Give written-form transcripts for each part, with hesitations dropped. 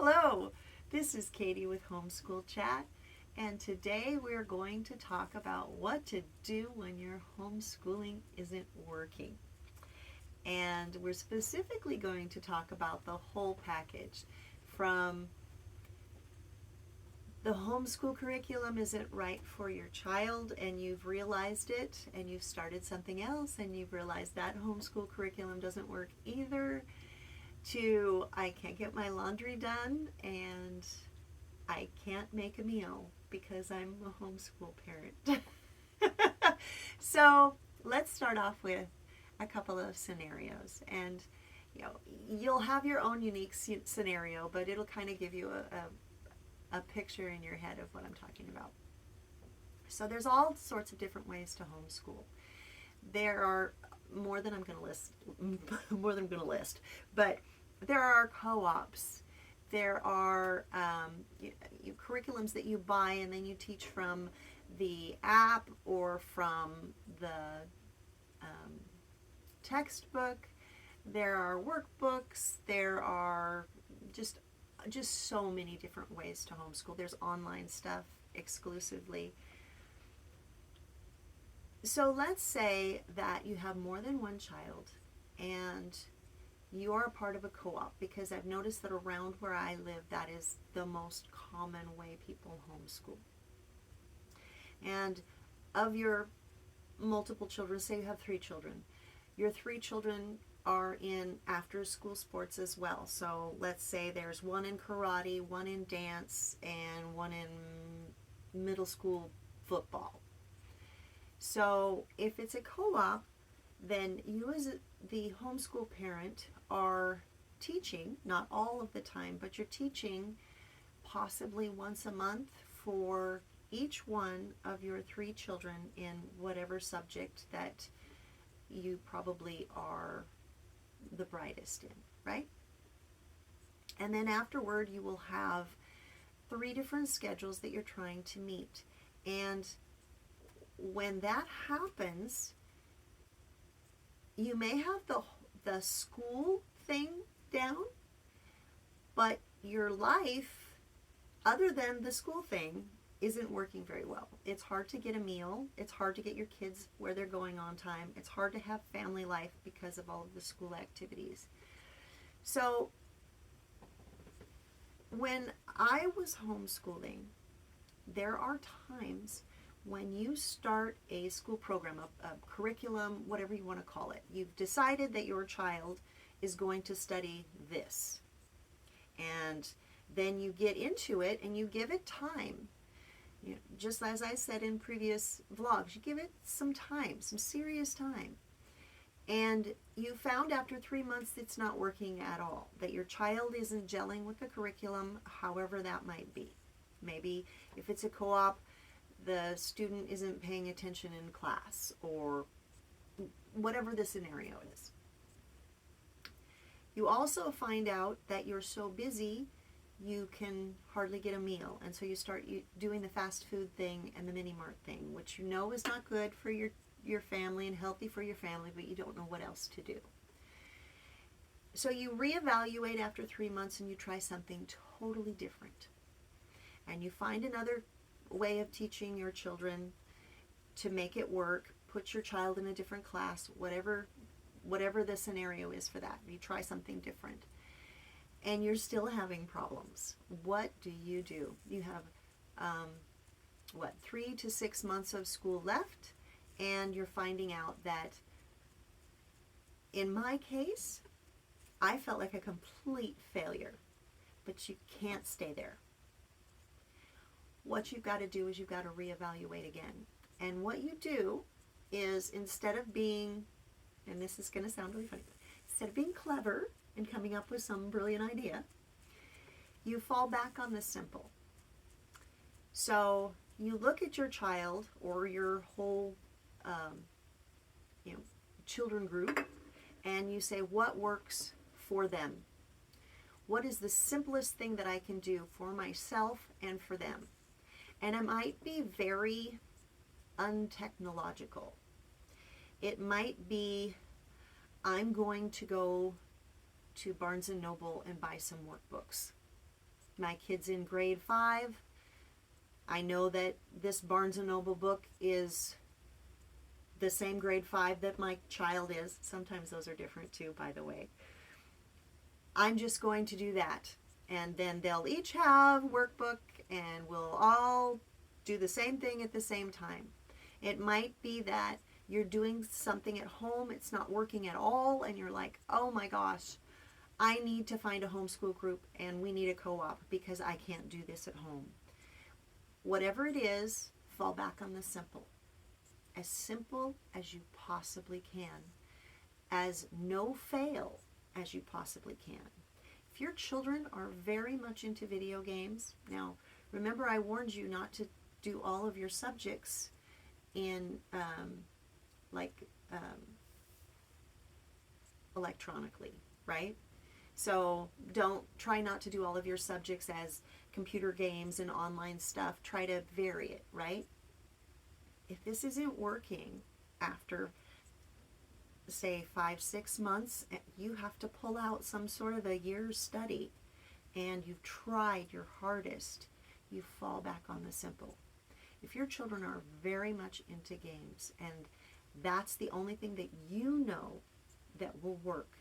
Hello, this is Katie with Homeschool Chat, and today we're going to talk about what to do when your homeschooling isn't working. And we're specifically going to talk about the whole package from the homeschool curriculum isn't right for your child and you've realized it and you've started something else and you've realized that homeschool curriculum doesn't work either, to I can't get my laundry done and I can't make a meal because I'm a homeschool parent. So let's start off with a couple of scenarios, and you'll have your own unique scenario, but it'll kind of give you a picture in your head of what I'm talking about. So there's all sorts of different ways to homeschool. There are more than I'm going to list, but there are co-ops. There are curriculums that you buy and then you teach from the app or from the textbook. There are workbooks. There are just so many different ways to homeschool. There's online stuff exclusively. So let's say that you have more than one child and you are a part of a co-op, because I've noticed that around where I live, that is the most common way people homeschool. And of your multiple children, say you have 3 children, your 3 children are in after school sports as well. So let's say there's one in karate, one in dance, and one in middle school football. So if it's a co-op, then you as the homeschool parent are teaching, not all of the time, but you're teaching possibly once a month for each one of your 3 children in whatever subject that you probably are the brightest in, right? And then afterward you will have 3 different schedules that you're trying to meet. And when that happens, you may have the school thing down, but your life, other than the school thing, isn't working very well. It's hard to get a meal. It's hard to get your kids where they're going on time. It's hard to have family life because of all of the school activities. So when I was homeschooling, there are times when you start a school program, a curriculum, whatever you want to call it, you've decided that your child is going to study this. And then you get into it and you give it time. Just as I said in previous vlogs, you give it some time, some serious time. And you found after 3 months it's not working at all, that your child isn't gelling with the curriculum, however that might be. Maybe if it's a co-op, the student isn't paying attention in class, or whatever the scenario is. You also find out that you're so busy you can hardly get a meal, and so you start doing the fast food thing and the mini mart thing, which you know is not good for your family and healthy for your family, but you don't know what else to do. So you reevaluate after 3 months and you try something totally different, and you find another way of teaching your children to make it work. Put your child in a different class, whatever the scenario is for that. You try something different and you're still having problems. What do? You have 3 to 6 months of school left, and you're finding out that, in my case, I felt like a complete failure. But you can't stay there. What you've got to do is you've got to reevaluate again. And what you do is, instead of being, and this is going to sound really funny, instead of being clever and coming up with some brilliant idea, you fall back on the simple. So you look at your child or your whole children group, and you say, what works for them? What is the simplest thing that I can do for myself and for them? And it might be very untechnological. It might be, I'm going to go to Barnes & Noble and buy some workbooks. my kid's in grade 5. I know that this Barnes & Noble book is the same grade 5 that my child is. Sometimes those are different too, by the way. I'm just going to do that. And then they'll each have workbook and we'll all do the same thing at the same time. It might be that you're doing something at home, it's not working at all, and you're like, oh my gosh, I need to find a homeschool group and we need a co-op because I can't do this at home. Whatever it is, fall back on the simple. As simple as you possibly can. As no fail as you possibly can. If your children are very much into video games, now remember I warned you not to do all of your subjects in electronically, right? So don't try not to do all of your subjects as computer games and online stuff. Try to vary it, right? If this isn't working after, say, 5-6 months, you have to pull out some sort of a year's study and you've tried your hardest, you fall back on the simple. If your children are very much into games and that's the only thing that you know that will work,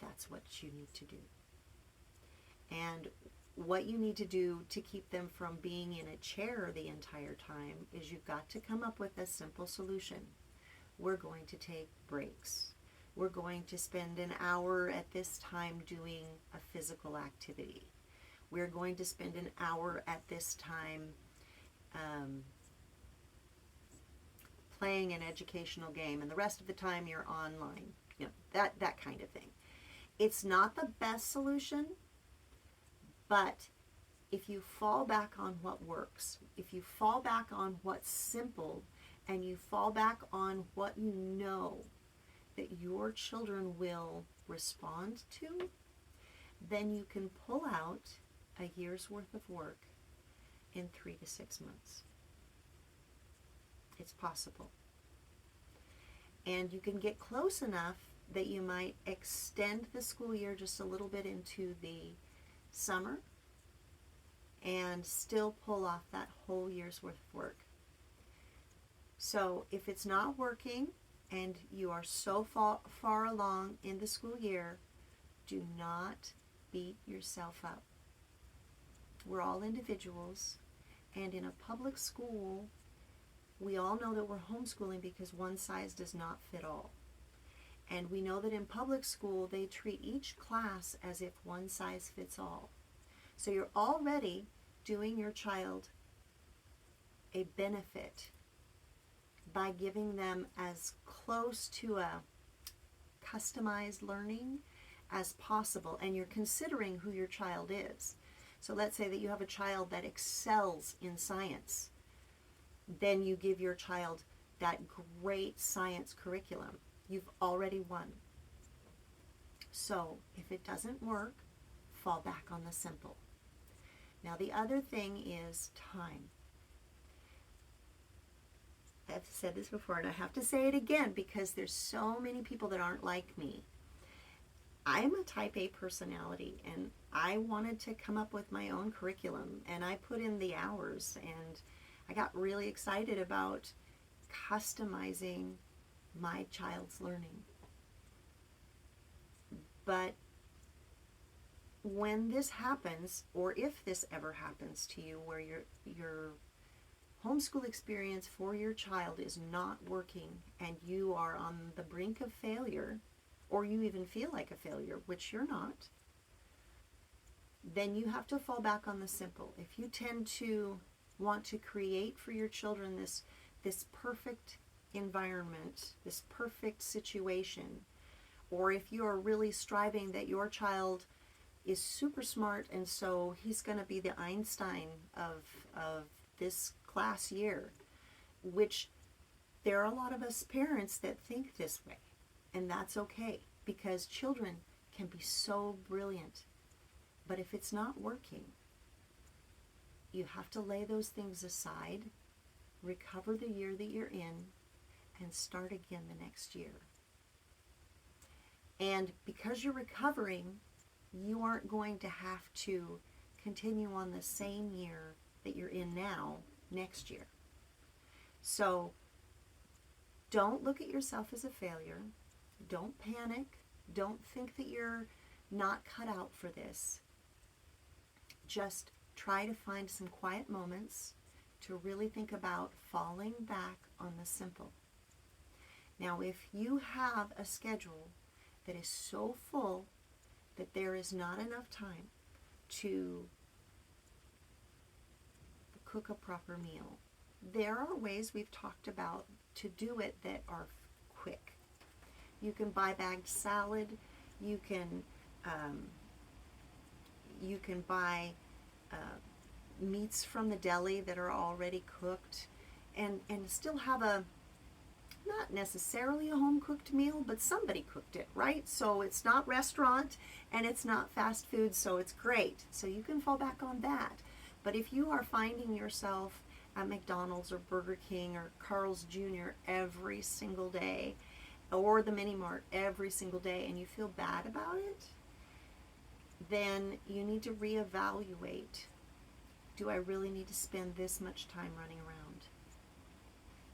that's what you need to do. And what you need to do to keep them from being in a chair the entire time is you've got to come up with a simple solution. We're going to take breaks. We're going to spend an hour at this time doing a physical activity. We're going to spend an hour at this time playing an educational game, and the rest of the time you're online. You know, that kind of thing. It's not the best solution, but if you fall back on what works, if you fall back on what's simple, and you fall back on what you know that your children will respond to, then you can pull out a year's worth of work in 3 to 6 months. It's possible. And you can get close enough that you might extend the school year just a little bit into the summer and still pull off that whole year's worth of work. So if it's not working and you are so far along in the school year, do not beat yourself up. We're all individuals, and in a public school, we all know that we're homeschooling because one size does not fit all. And we know that in public school, they treat each class as if one size fits all. So you're already doing your child a benefit by giving them as close to a customized learning as possible, and you're considering who your child is. So let's say that you have a child that excels in science. Then you give your child that great science curriculum. You've already won. So if it doesn't work, fall back on the simple. Now the other thing is time. I've said this before and I have to say it again because there's so many people that aren't like me. I'm a type A personality and I wanted to come up with my own curriculum and I put in the hours and I got really excited about customizing my child's learning. But when this happens, or if this ever happens to you where your homeschool experience for your child is not working and you are on the brink of failure, or you even feel like a failure, which you're not, then you have to fall back on the simple. If you tend to want to create for your children this perfect environment, this perfect situation, or if you are really striving that your child is super smart and so he's going to be the Einstein of this class year, which there are a lot of us parents that think this way, and that's okay because children can be so brilliant. But if it's not working, you have to lay those things aside, recover the year that you're in, and start again the next year. And because you're recovering, you aren't going to have to continue on the same year that you're in now next year. So don't look at yourself as a failure. Don't panic. Don't think that you're not cut out for this. Just try to find some quiet moments to really think about falling back on the simple. Now, if you have a schedule that is so full that there is not enough time to cook a proper meal, there are ways we've talked about to do it that are quick. You can buy bagged salad. You can buy meats from the deli that are already cooked, and still have a, not necessarily a home cooked meal, but somebody cooked it, right? So it's not restaurant and it's not fast food, so it's great. So you can fall back on that. But if you are finding yourself at McDonald's or Burger King or Carl's Jr. every single day, or the Mini Mart every single day, and you feel bad about it, then you need to reevaluate. Do I really need to spend this much time running around?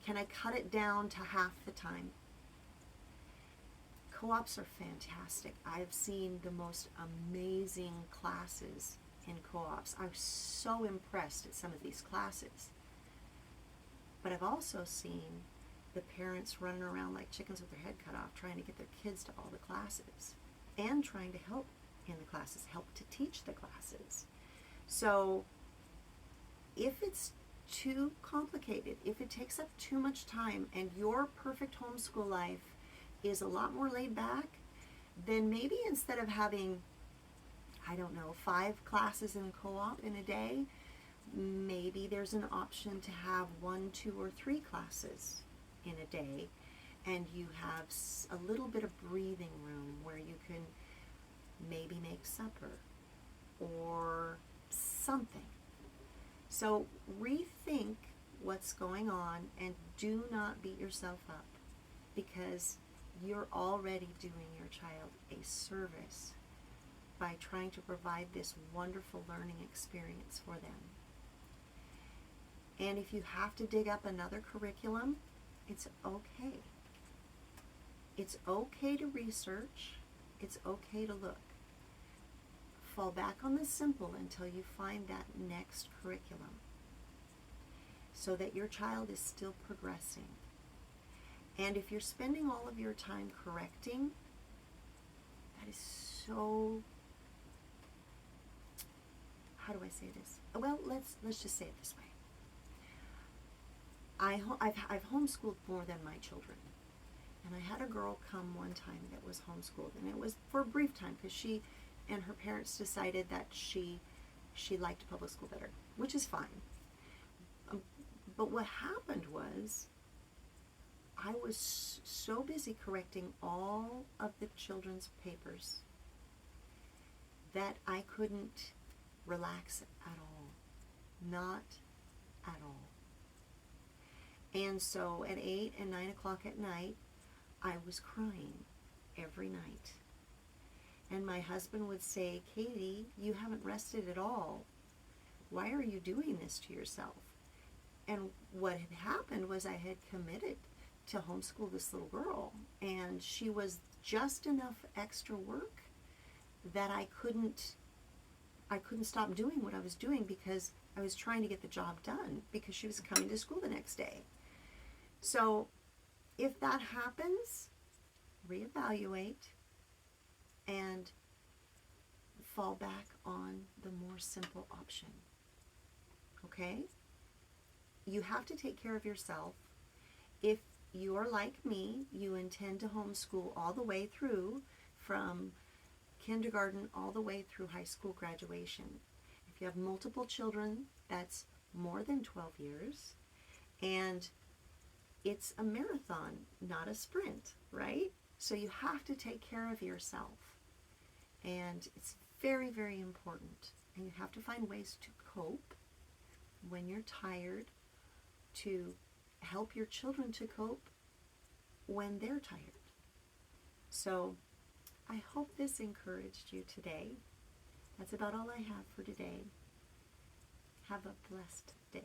Can I cut it down to half the time? Co-ops are fantastic. I've seen the most amazing classes in co-ops. I was so impressed at some of these classes. But I've also seen the parents running around like chickens with their head cut off, trying to get their kids to all the classes and trying to help in the classes, help to teach the classes. So if it's too complicated, if it takes up too much time and your perfect homeschool life is a lot more laid back, then maybe instead of having, I don't know, 5 classes in co-op in a day, maybe there's an option to have 1, 2, or 3 classes in a day, and you have a little bit of breathing room where you can maybe make supper or something. So rethink what's going on and do not beat yourself up, because you're already doing your child a service by trying to provide this wonderful learning experience for them. And if you have to dig up another curriculum, it's okay. It's okay to research. It's okay to look. Fall back on the simple until you find that next curriculum, so that your child is still progressing. And if you're spending all of your time correcting, that is so, how do I say this? Well, let's just say it this way. I've homeschooled more than my children. And I had a girl come one time that was homeschooled, and it was for a brief time because she and her parents decided that she liked public school better, which is fine. But what happened was I was so busy correcting all of the children's papers that I couldn't relax at all. Not at all. And so at 8 and 9 o'clock at night, I was crying every night. And my husband would say, Katie, you haven't rested at all. Why are you doing this to yourself? And what had happened was I had committed to homeschool this little girl, and she was just enough extra work that I couldn't stop doing what I was doing, because I was trying to get the job done, because she was coming to school the next day. So if that happens, reevaluate and fall back on the more simple option. Okay? You have to take care of yourself. If you're like me, you intend to homeschool all the way through, from kindergarten all the way through high school graduation. If you have multiple children, that's more than 12 years. And it's a marathon, not a sprint, right? So you have to take care of yourself. And it's very, very important. And you have to find ways to cope when you're tired, to help your children to cope when they're tired. So I hope this encouraged you today. That's about all I have for today. Have a blessed day.